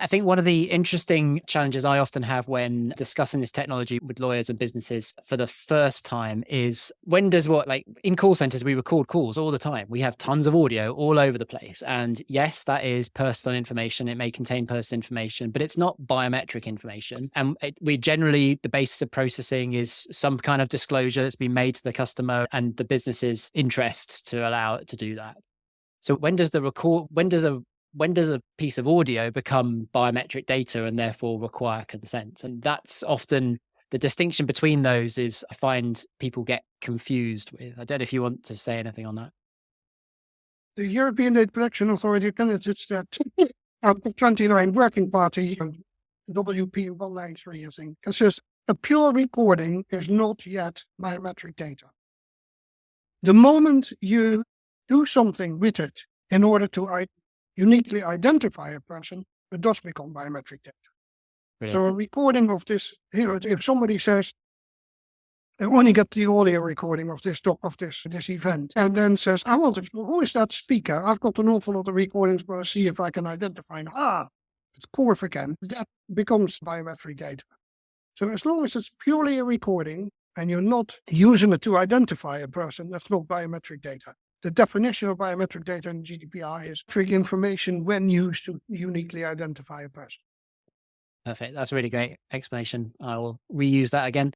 I think one of the interesting challenges I often have when discussing this technology with lawyers and businesses for the first time is when does like in call centers, we record calls all the time. We have tons of audio all over the place. And yes, that is personal information. It may contain personal information, but it's not biometric information. And we generally, the basis of processing is some kind of disclosure that's been made to the customer and the business's interests to allow it to do that. So when does a piece of audio become biometric data and therefore require consent? And that's often the distinction between those is I find people get confused with. I don't know if you want to say anything on that. The European Data Protection Authority acknowledges that Article 29 Working Party, WP 193, I think, it says a pure recording is not yet biometric data. The moment you do something with it in order to uniquely identify a person, it does become biometric data. Brilliant. So a recording of this, if somebody says, I only get the audio recording of this event, and then says, who is that speaker? I've got an awful lot of recordings, but I'll see if I can identify him. It's Corf again. That becomes biometric data. So as long as it's purely a recording and you're not using it to identify a person, that's not biometric data. The definition of biometric data in GDPR is information when used to uniquely identify a person. Perfect. That's a really great explanation. I will reuse that again.